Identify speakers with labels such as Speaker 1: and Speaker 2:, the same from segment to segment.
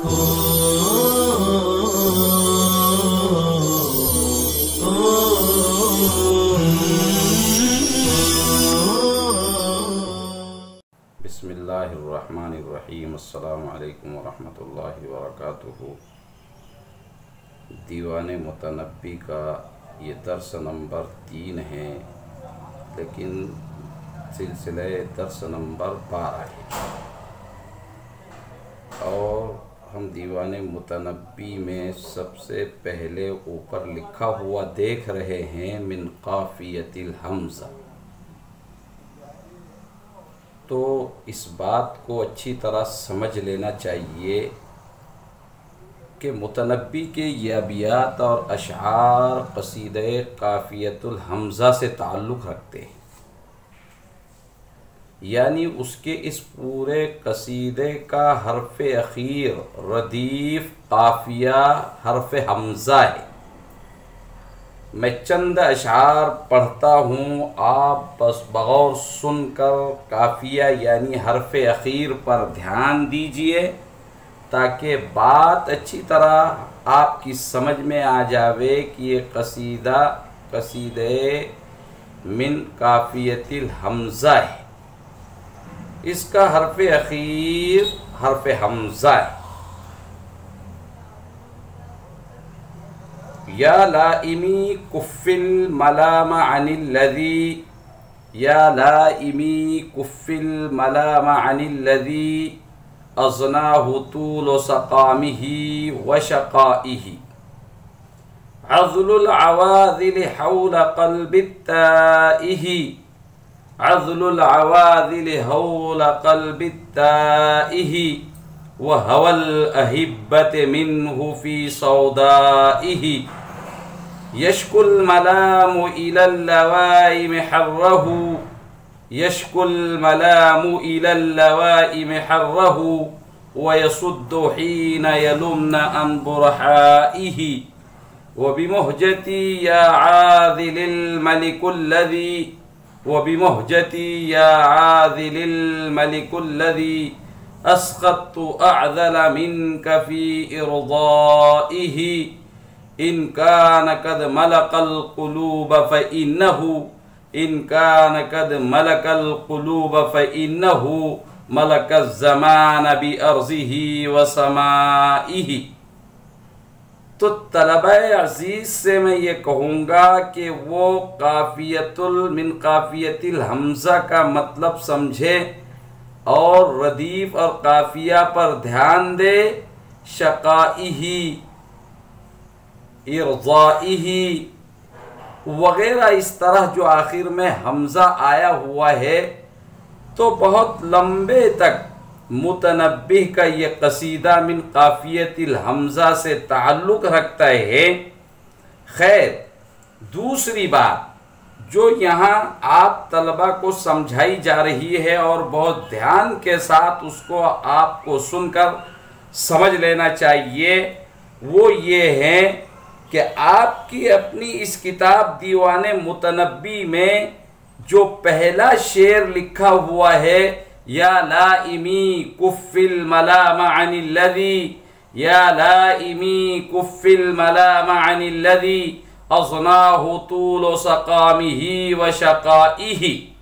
Speaker 1: बिस्मिल्लाहिर्रहमानिर्रहीम। अस्सलामु अलैकुम वरहमतुल्लाहि वबरकातुहू। दीवान मुतनब्बी का ये दर्स नंबर 3 है, लेकिन सिलसिले दर्स नंबर 12 है और हम दीवान मुतनब्बी में सबसे पहले ऊपर लिखा हुआ देख रहे हैं मिन काफियतिल हमज़ा। तो इस बात को अच्छी तरह समझ लेना चाहिए कि मुतनब्बी के ये अबियात और अशआर क़सीदे काफ़ियतुल हमज़ा से ताल्लुक़ रखते हैं, यानी उसके इस पूरे कसीदे का हर्फ़ अख़ीर रदीफ़ काफ़िया हर्फ़ हमज़ा है। मैं चंद अशआर पढ़ता हूँ, आप बस बगौर सुनकर काफ़िया यानी हर्फ़ अख़ीर पर ध्यान दीजिए ताकि बात अच्छी तरह आपकी समझ में आ जावे कि ये कसीदे मिन काफ़ियतिल हमज़ा है। इसका हर्फ़ अख़ीर हर्फ़ हमज़ा है। या लाइमी कुफ़िल मलाम अनिल्लज़ी, या लाइमी कुफ़िल मलाम अनिल्लज़ी अज़नाहु तूल सक़ामिही व शक़ाइही। अज़्लुल अवाज़िल हौल क़ल्बित्ताइही, अज़्लुल अवाज़िल हौल क़ल्बित्ताइही व हवल अहिब्बत मिन्हु फ़ी सौदाइही। यश्कुल मलामु इलल लवाइम हर्रहु, यश्कुल मलामु इलल लवाइम हर्रहु व यसुद्दु हीन यलुम्न अन बुरहाइही। व बिमुहजती या आदिलिल मलिकुल्लज़ी, व बिमुहजती या आदिलिल मलिकुल्लज़ी अस्क़त्तु अअज़ल मिन्क फ़ी इरज़ाइही। इन कान कद मलकल क़ुलूब फ़इन्नहु, इन कान कद मलकल क़ुलूब फ़इन्नहु मलकज़ ज़मान बिअर्ज़िही व समाइही। तो तलबे अज़ीज़ से मैं ये कहूँगा कि वो मिन काफ़ियतिल हमज़ा का मतलब समझे और रदीफ़ और काफ़िया पर ध्यान दे। शक़ाइही, इरज़ाइही वग़ैरह इस तरह जो आखिर में हमज़ा आया हुआ है, तो बहुत लंबे तक मुतनब्बी का ये कसीदा मिन काफ़ियतिल हमज़ा से ताल्लुक़ रखता है। खैर, दूसरी बात जो यहाँ आप तलबा को समझाई जा रही है और बहुत ध्यान के साथ उसको आपको सुनकर समझ लेना चाहिए, वो ये है कि आपकी अपनी इस किताब दीवाने मुतनब्बी में जो पहला शेर लिखा हुआ है, या लाइमी कुफ़िल मलाम अनिल्लज़ी, या लाइमी कुफ़िल मलाम अनिल्लज़ी अज़नाहु तूल सक़ामिही व शक़ाइही।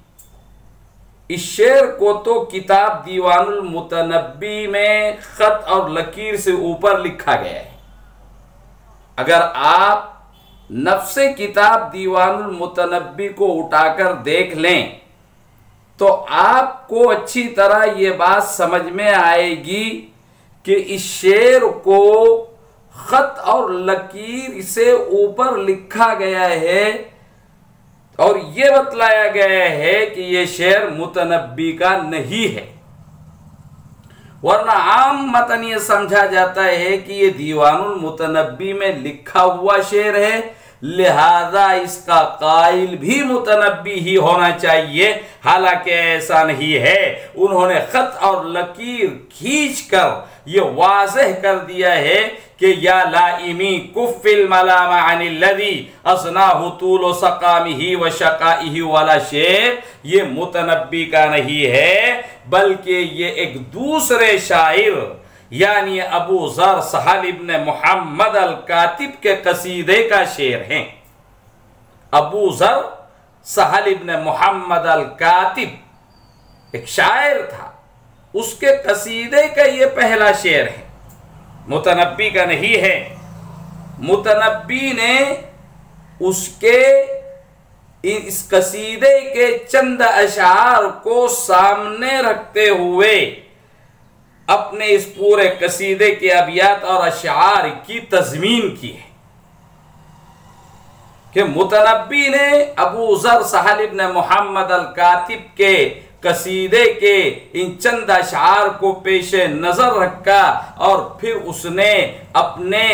Speaker 1: इस शेर को तो किताब दीवानुल मुतनब्बी में ख़त और लकीर से ऊपर लिखा गया है। अगर आप नफ्से किताब दीवानुल मुतनब्बी को उठाकर देख लें तो आपको अच्छी तरह ये बात समझ में आएगी कि इस शेर को खत और लकीर से ऊपर लिखा गया है और ये बतलाया गया है कि ये शेर मुतनब्बी का नहीं है। वरना आम मतन ये समझा जाता है कि ये दीवानुल मुतनब्बी में लिखा हुआ शेर है, लिहाजा इसका काइल भी मुतनब्बी ही होना चाहिए। हालांकि ऐसा नहीं है। उन्होंने खत और लकीर खींचकर ये वाज़ेह कर दिया है कि या लाइमी कुफ़िल मलाम अनिल्लज़ी असनाहु तूल सक़ामिही व शक़ाइही वाला शेर ये मुतनब्बी का नहीं है, बल्कि ये एक दूसरे शायर यानी अबू ज़र सहल इब्न मुहम्मद अल कातिब के कसीदे का शेर है। अबू ज़र सहल इब्न मुहम्मद अल कातिब एक शायर था, उसके कसीदे का ये पहला शेर है, मुतनब्बी का नहीं है। मुतनब्बी ने उसके इस कसीदे के चंद अशार को सामने रखते हुए अपने इस पूरे कसीदे के अबियात और अशार की तज़मीन की है कि मुतनब्बी ने अबू ज़र सहल इब्न मुहम्मद अल कातिब के कसीदे के इन चंद अशार को पेशे नजर रखा और फिर उसने अपने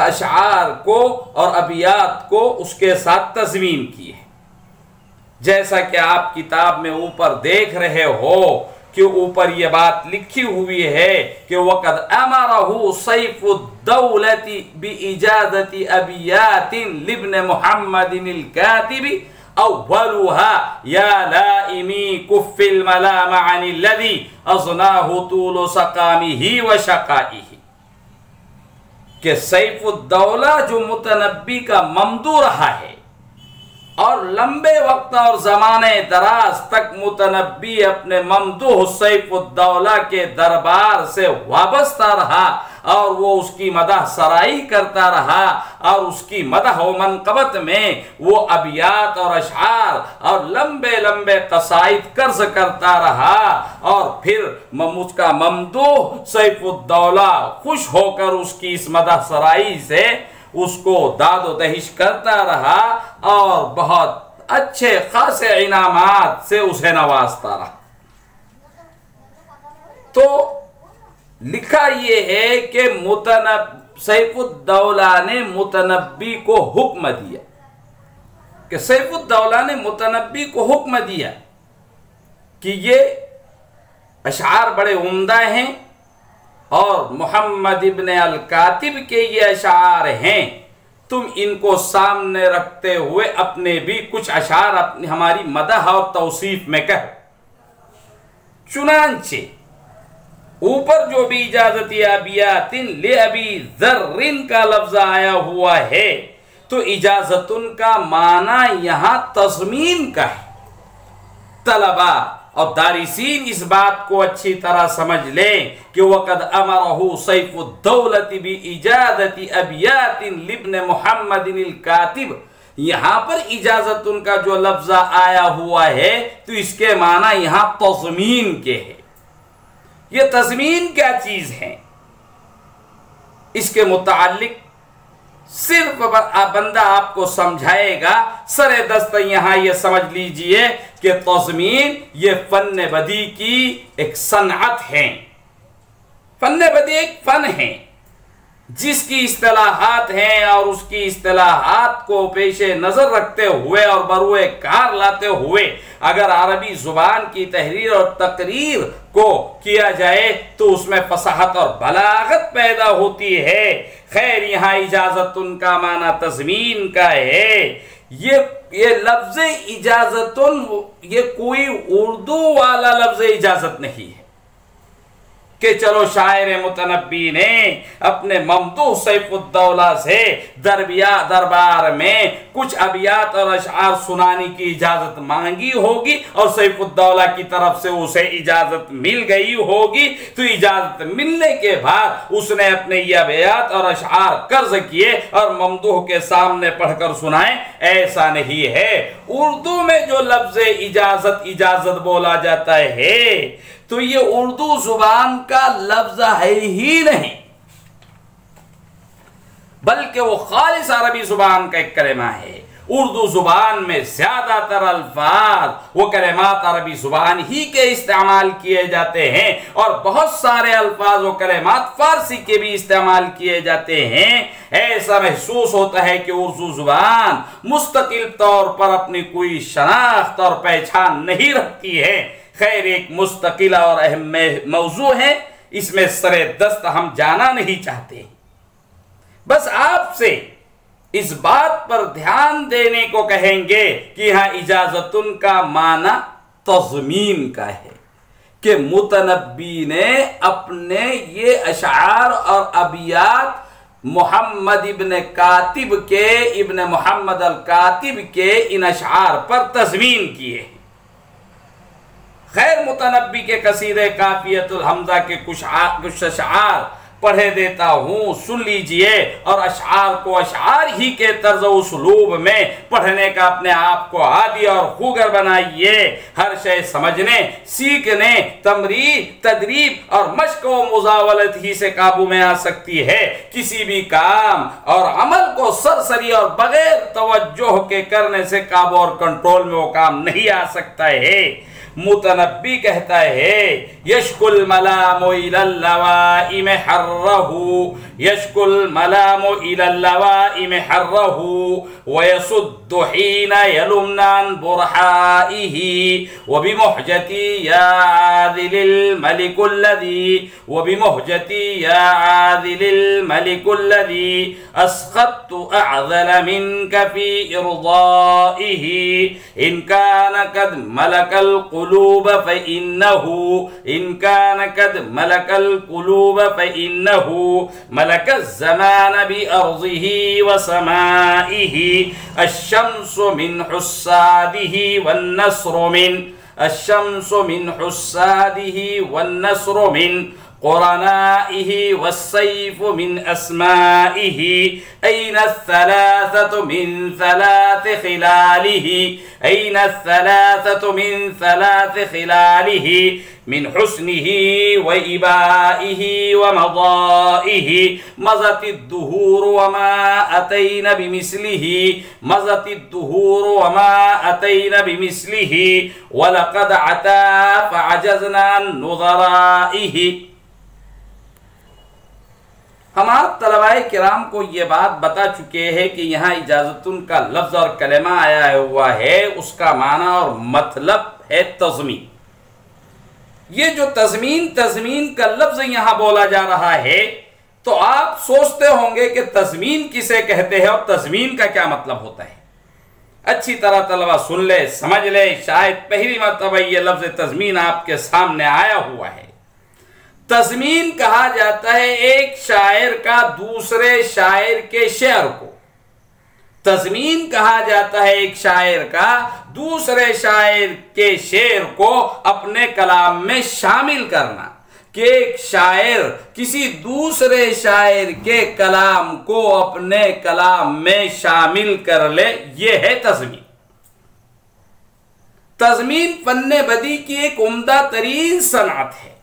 Speaker 1: अशार को और अबियात को उसके साथ तज़मीन की है। जैसा कि आप किताब में ऊपर देख रहे हो कि ऊपर यह बात लिखी हुई है कि वक़द अमरहु सैफुद्दौलति बिइजाज़ति अबियातिन लिब्न मुहम्मदिन अल कातिबी अव्वलुहा या लाइमी कुफ़िल मलाम अनिल्लज़ी अज़नाहु तूलु सक़ामिही व शक़ाइही, कि सैफुद्दौला जो मुतनब्बी का ममदू रहा है और लंबे वक्त और ज़माने दराज तक मुतनब्बी अपने ममदूह सैफुद्दौला के दरबार से वाबस्ता रहा और वो उसकी मदह सराई करता रहा और उसकी मदह व मनक़बत में वो अबियात और अशार और लंबे लंबे कसाइद कर्ज करता रहा और फिर उसका ममदूह सैफुद्दौला खुश होकर उसकी इस मदह सराई से उसको दादो दहिश करता रहा और बहुत अच्छे खासे इनामात से उसे नवाजता रहा। तो लिखा यह है कि सैफुद्दौला ने मुतनब्बी को हुक्म दिया कि सैफुद्दौला ने मुतनब्बी को हुक्म दिया कि ये अशार बड़े उम्दा हैं और मुहम्मद इब्न अल कातिब के ये अशार हैं, तुम इनको सामने रखते हुए अपने भी कुछ अशार अपनी हमारी मदह और तौसीफ में कह। चुनांचे ऊपर जो भी इजाजती अबियातिन ले अबी ज़र्रिन का लफ्ज आया हुआ है तो इजाजतुन का माना यहां तज़मीन का है। तलबा और दारिसीन इस बात को अच्छी तरह समझ लें कि वक़द अमरहु सैफुद्दौलति बिइजाज़ति अबियातिन लिब्न मुहम्मदिन अल कातिब, यहां पर इजाजत उनका जो लफ्ज आया हुआ है तो इसके माना यहां तज़मीन के है। ये तज़मीन क्या चीज है, इसके मुतालिक सिर्फ बंदा आपको समझाएगा। सरे दस्त यहां ये समझ लीजिए कि तज़मीन ये फन बदी की एक सनअत है। फन बदी एक फन है जिसकी इस्तिलाहात हैं और उसकी इस्तिलाहात को पेशे नजर रखते हुए और बरुए कार लाते हुए अगर अरबी जुबान की तहरीर और तकरीर को किया जाए तो उसमें फसाहत और बलागत पैदा होती है। खैर यहाँ इजाजत उनका माना तज़मीन का है। ये लफ्ज इजाजतुन ये कोई उर्दू वाला लफ्ज इजाजत नहीं है कि चलो शायर मुतनब्बी ने अपने ममदूह सैफुद्दौला से दरबार में कुछ अबियात और अशार सुनाने की इजाजत मांगी होगी और सैफुद्दौला की तरफ से उसे इजाजत मिल गई होगी, तो इजाजत मिलने के बाद उसने अपने ये अबियात और अशार कर्ज किए और ममदूह के सामने पढ़कर सुनाए। ऐसा नहीं है। उर्दू में जो लफ्ज इजाजत बोला जाता है तो ये उर्दू जुबान का लफ्ज है ही नहीं, बल्कि वो खालिस अरबी जुबान का एक कलिमा है। उर्दू जुबान में ज्यादातर अल्फाज वो कलिमात अरबी जुबान ही के इस्तेमाल किए जाते हैं और बहुत सारे अल्फाज वो कलिमात फारसी के भी इस्तेमाल किए जाते हैं। ऐसा महसूस होता है कि उर्दू जुबान मुस्तकिल तौर पर अपनी कोई शनाख्त और पहचान नहीं रखती है। खैर एक मुस्तकिल और अहम मौजू है, इसमें सरे दस्त हम जाना नहीं चाहते। बस आपसे इस बात पर ध्यान देने को कहेंगे कि यहां इजाजतुन का माना तज़मीन का है कि मुतनब्बी ने अपने ये अशार और अबियात मोहम्मद इब्न कातिब के, इब्न मोहम्मद अल कातिब के इन अशार पर तज़मीन किए। खैर मुतनब्बी के कसीदे काफियतुल हमजा के कुछ अशार पढ़े देता हूं, सुन लीजिए। और अशार को अशार ही के तर्ज उसलूब में पढ़ने का अपने आप को आदी और खूगर बनाइए। हर शय समझने, सीखने, तमरीन, तदरीब और मश्क व मुजावलत ही से काबू में आ सकती है। किसी भी काम और अमल को सरसरी और बगैर तवज्जो के करने से काबू और कंट्रोल में वो काम नहीं आ सकता है। मुतनब्बी कहता है यशकुल मलामो इलल्लवाइम हर्रहू, यशकुल मलामो इलल्लवाइम हर्रहू वयसुद्दु हीना यलुमनान बुरहाइही वबिमुहजती या आदिलिल मलिकुल्लज़ी वबिमुहजती या आदिलिल मलिकुल्लज़ी अस्खत्तु अअज़ल मिनका फी इरज़ाइही इन कान कद मलकल कुलूब फ़इन्नहु इन कान कद मलकल कुलूब फ़इन्नहु मलक ज़मान बिअर्ज़िही व समाइही अश्शम्सु मिन हुस्सादिही वन्नस्रु मिन अश्शम्सु मिन हुस्सादिही वन्नस्रु मिन क़ुरनाइही वस्सैफ़ु मिन अस्माइही ऐन अस्सलासतु मिन सलासि खिलालिही ऐन अस्सलासतु मिन सलासि खिलालिही मिन हुस्निही व इबाइही व मज़ाइही मज़तिद्दुहूर व मा अतैना बिमिस्लिही मज़तिद्दुहूर व मा अतैना बिमिस्लिही व लक़द अता फ़अजज़ना नुज़राइही। हम आप तलबाए किराम को ये बात बता चुके हैं कि यहाँ इजाजतुन का लफ्ज और कलेमा आया हुआ है, उसका माना और मतलब है तज़मीन। ये जो तज़मीन का लफ्ज यहाँ बोला जा रहा है, तो आप सोचते होंगे कि तज़मीन किसे कहते हैं और तज़मीन का क्या मतलब होता है। अच्छी तरह तलबा सुन ले, समझ ले, शायद पहली मर्तबा ये लफ्ज तज़मीन आपके सामने आया हुआ है। तज़मीन कहा जाता है एक शायर का दूसरे शायर के शेर को। तज़मीन कहा जाता है एक शायर का दूसरे शायर के शेर को अपने कलाम में शामिल करना, कि एक शायर किसी दूसरे शायर के कलाम को अपने कलाम में शामिल कर ले, ये है तज़मीन। तज़मीन फन्ने बदी की एक उम्दा तरीन सनअत है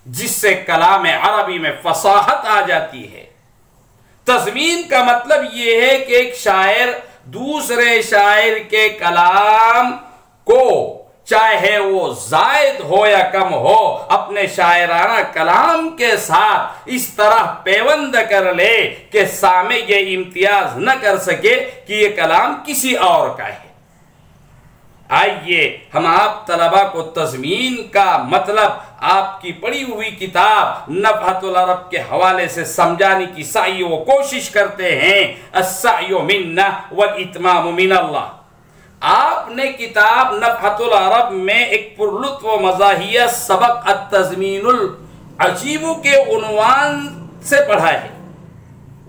Speaker 1: जिससे कलाम अरबी में फसाहत आ जाती है। तज़मीन का मतलब यह है कि एक शायर दूसरे शायर के कलाम को, चाहे वो जायद हो या कम हो, अपने शायराना कलाम के साथ इस तरह पेवंद कर ले कि सामे ये इम्तियाज न कर सके कि ये कलाम किसी और का है। आइए हम आप तलबा को तज़मीन का मतलब आपकी पढ़ी हुई किताब नफ़हतुल अरब के हवाले से समझाने की साई व कोशिश करते हैं। अस्सायु मिन्ना वल इत्मामु मिनल्लाह। आपने किताब नफ़हतुल अरब में एक पुरलुत्फ़ मज़ाहिया सबक अत-तज़मीनुल अजीबु के उन्वान से पढ़ा है।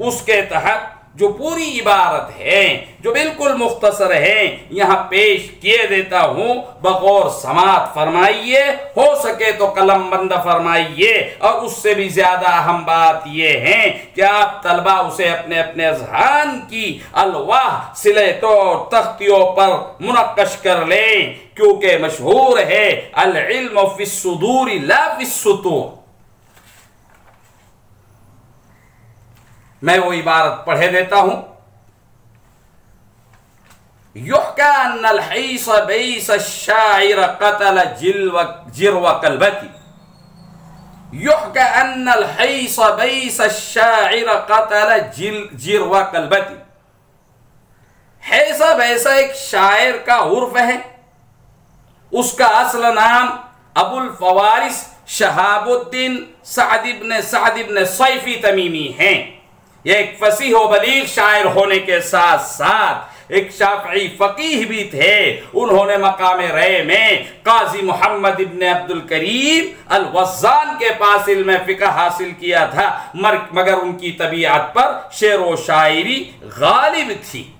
Speaker 1: उसके तहत जो पूरी इबारत है, जो बिल्कुल मुख्तसर है, यहाँ पेश किए देता हूँ। बगौर समात फरमाइए, हो सके तो कलम बंद फरमाइए। और उससे भी ज्यादा अहम बात यह है कि आप तलबा उसे अपने अपने अज़हान की अलवाह सिलेटों तख्तियों पर मुनक्कश कर लें, क्योंकि मशहूर है अल इल्म फिस्सुदूर ला फिस्सुतूर। मैं वो इबारत पढ़े देता हूं। युहका अन्नल हैस बैस शाइर कतल जिरव कलबती। युहका अन्नल हैस बैस शाइर कतल जिरव कलबती। हैसा बैसा एक शायर का उर्फ है। उसका असल नाम अबुल फवारिस शहाबुद्दीन साद इब्न सैफी तमीमी हैं। एक फसीह व बलीग शायर होने के साथ साथ एक शाफई फकीह भी थे, उन्होंने मकाम रय में काजी मोहम्मद इब्न अब्दुल करीम अल वज़्ज़ान के पास इल्म फ़िक़्ह हासिल किया था, मगर उनकी तबीयत पर शेर व शायरी गालिब थी।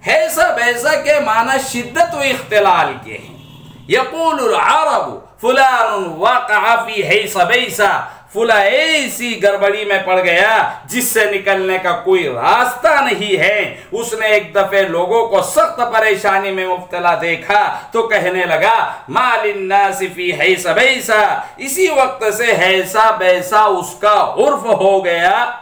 Speaker 1: हैसा बैसा के माना शिद्दत व इख्तिलाल के हैं। यक़ूलुल अरब फुलान वक़अ फ़ी हैसा बैसा, फुला ऐसी गड़बड़ी में पड़ गया जिससे निकलने का कोई रास्ता नहीं है। उसने एक दफे लोगों को सख्त परेशानी में मुब्तला देखा तो कहने लगा मालिन नासि फ़ी हैसा बैसा। इसी वक्त से हैसा बैसा उसका उर्फ हो गया।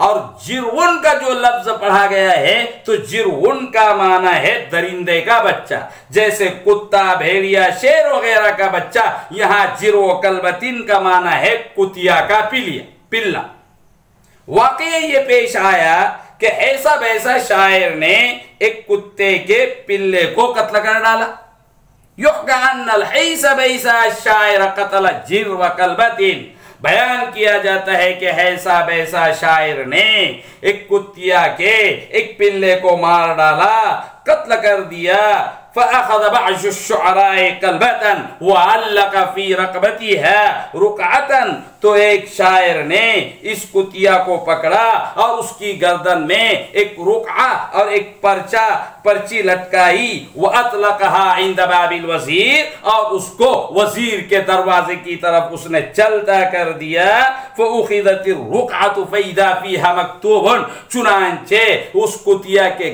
Speaker 1: और जिरउन का जो लफ्ज पढ़ा गया है तो जिरउन का माना है दरिंदे का बच्चा, जैसे कुत्ता, भेड़िया, शेर वगैरह का बच्चा। यहां जिरओ कलबतिन का माना है कुतिया का पिल्ला। वाकई ये पेश आया कि ऐसा वैसा शायर ने एक कुत्ते के पिल्ले को कत्ल कर डाला। युहका अन्नल हैसा बैसा शायर कतल जिरव कलबतिन। बयान किया जाता है कि ऐसा वैसा शायर ने एक कुतिया के एक पिल्ले को मार डाला, कत्ल कर दिया। फ़अख़ज़ बअज़ु शुअराए कलबतन वअल्लक़ फ़ी रक़बतिहा रुक़अतन। तो एक शायर ने इस कुतिया को पकड़ा और उसकी गर्दन में एक रुक़अ और एक पर्ची लटकाई। वअतलक़हा इंद बाबिल वज़ीर, और उसको वज़ीर के दरवाजे की तरफ उसने चलता कर दिया। फ़उख़िज़तिर रुक़अतु फ़इज़ा फ़ीहा मक्तूबुन। चुनांचे उस कुतिया के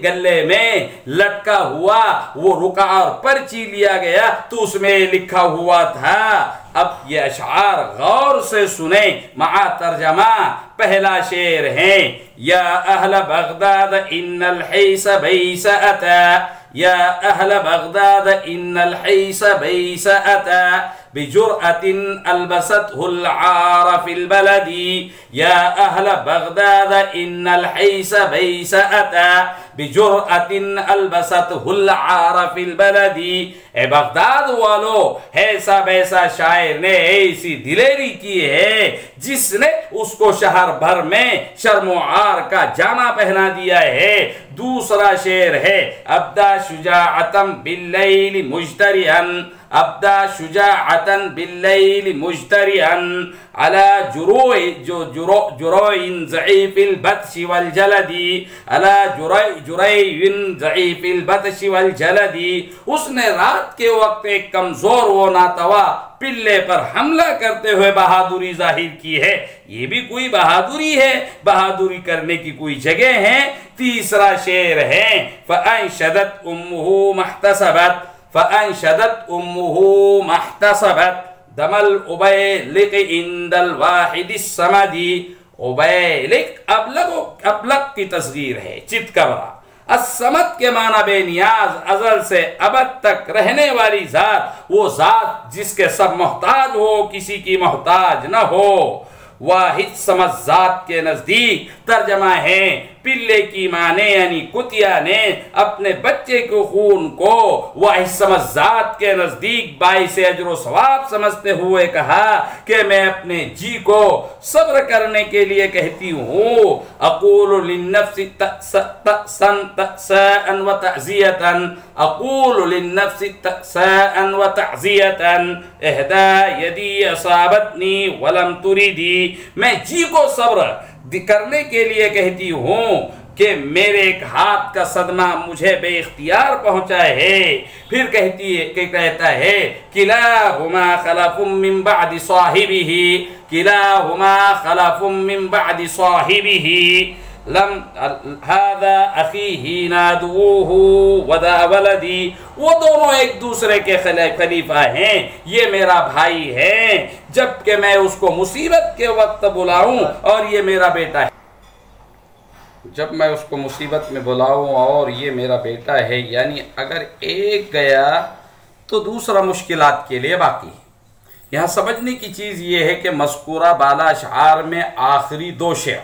Speaker 1: गले में लटका हुआ वो रुक़अ और पर्ची लिया गया तो उसमें लिखा हुआ था। अब ये अशआर गौर से सुने, मआ तर्जमा। पहला शेर है या अहल बगदाद इन्नल हैसा बैसा अता, या अहल बगदाद इन्नल हैसा बैसा अता बिजुरअतिन अलबसतहुल आर फिल बलदी। या अहल बगदाद इन्नल हैसा बैसा अता बिजुरअतिन अलबसतहुल आर फिल बलदी। ए बगदाद वालो, ऐसा वैसा शायर ने ऐसी दिलेरी की है जिसने उसको शहर भर में शर्मो आर का जामा पहना दिया है। दूसरा शेर है अब्दा शुजाअतम बिल्लैल मुजतरिअन, अब्दा शुजाअतन बिल्लैल मुजतरिअन अला जुरैइन ज़ईफ़िल बत्शि वल जलदी, अला जुरैइन ज़ईफ़िल बत्शि वल जलदी। उसने रात के वक्त एक कमजोर वो नातवा पिल्ले पर हमला करते हुए बहादुरी जाहिर की है। ये भी कोई बहादुरी है? बहादुरी करने की कोई जगह है? तीसरा शेर है फ़अनशदत उम्मुहु महतसबत, फ़अनशदत उम्मुहु महतसबत दमल उबैलिक इंदल वाहिदिस समदी। उबैलिक अबलग की तस्गीर है, चितकबरा। असमद के माना बेनियाज, अजल से अबद तक रहने वाली जात, वो जात जिसके सब मोहताज हो, किसी की मोहताज न हो। वाहिद समझ जात के नजदीक तर्जमा है पिल्ले की माँ ने यानी कुतिया ने अपने बच्चे के खून को वाहिद समझ जात के नजदीक बाइस अजर सवाब समझते हुए कहा कि मैं अपने जी को सब्र करने के लिए कहती हूँ। अक़ूलु लिन्नफ्सि तअसन तअसन व तअज़ियतन, अक़ूलु लिन्नफ्सि तअसन व तअज़ियतन इहदा यदी असाबतनी वलम तुरिदी। मैं जी को सब्र करने के लिए कहती हूँ कि मेरे एक हाथ का सदमा मुझे बेइख्तियार पहुंचा है। फिर कहता है किलाहुमा खलफुम मिन बादि साहिबिही, किलाहुमा खलफुम मिन बादि साहिबिही लम हादा अखीही नादूहु वदा वलदी। वो दोनों एक दूसरे के खलीफा हैं, ये मेरा भाई है, जबकि मैं उसको मुसीबत के वक्त बुलाऊं और ये मेरा बेटा है। जब मैं उसको मुसीबत में बुलाऊं और ये मेरा बेटा है, यानी अगर एक गया तो दूसरा मुश्किलात के लिए बाकी। यहाँ समझने की चीज़ ये है कि मज़कूरा बाला अशआर में आखिरी दो शेर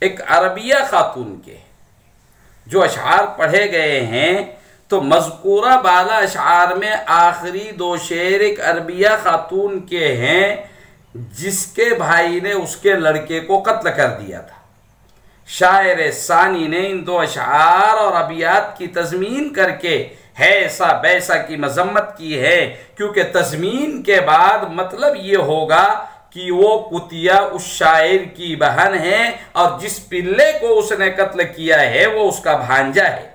Speaker 1: एक अरबिया खातून के जो अशआर पढ़े गए हैं, तो मज़कूरा बाला अशआर में आखिरी दो शेर एक अरबिया खातून के हैं जिसके भाई ने उसके लड़के को कत्ल कर दिया था। शायर सानी ने इन 2 अशआर और अबियात की तज़मीन करके हैसा बैसा की मजम्मत की है, क्योंकि तज़मीन के बाद मतलब ये होगा कि वो कुतिया उस शायर की बहन है और जिस पिल्ले को उसने कत्ल किया है वो उसका भांजा है।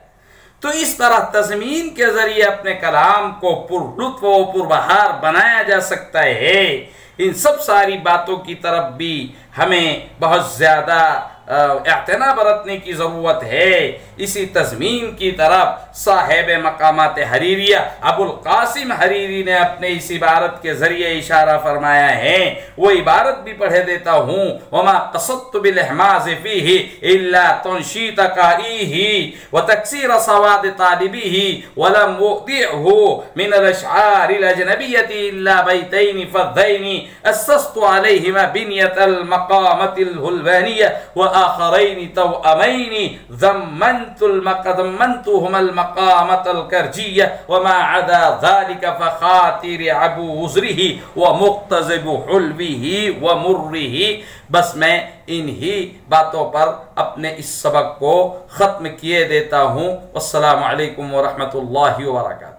Speaker 1: तो इस तरह तज़मीन के जरिए अपने कलाम को पुरलुत्फ व पुरबहार बनाया जा सकता है। इन सब सारी बातों की तरफ भी हमें बहुत ज़्यादा इत्तना बरतने की ज़रूरत है। इसी तज़मीन की तरफ साहिब मकामात हरीरिया अबुल कासिम हरीरी ने अपने इस इबारत के ज़रिए इशारा फरमाया है। वो इबारत भी पढ़े देता हूँ, वमा क़सदतु बिल इहमाज़ फ़ीही इल्ला तंशीत काईही व तक्सीर सवाद तालिबिही व लम उदिअहु मिन अल-अशआर अल-अजनबिय्यति इल्ला बैतैन फ़ज़ैन अस्सस्तु अलैहिमा बिनियतल मकामतिल हुलवानिया व आखरैन तवअमैन ज़म्मन्तुहुमल मकामतल करजिया व मा अदा ज़ालिका फ़खातिर अबू उज़रिही व मुक़्तज़िबु हुल्विही व मुर्रिही। बस मैं इन्हीं बातों पर अपने इस सबक को ख़त्म किए देता हूँ। अस्सलामु अलैकुम व रहमतुल्लाहि व बरकातुहू।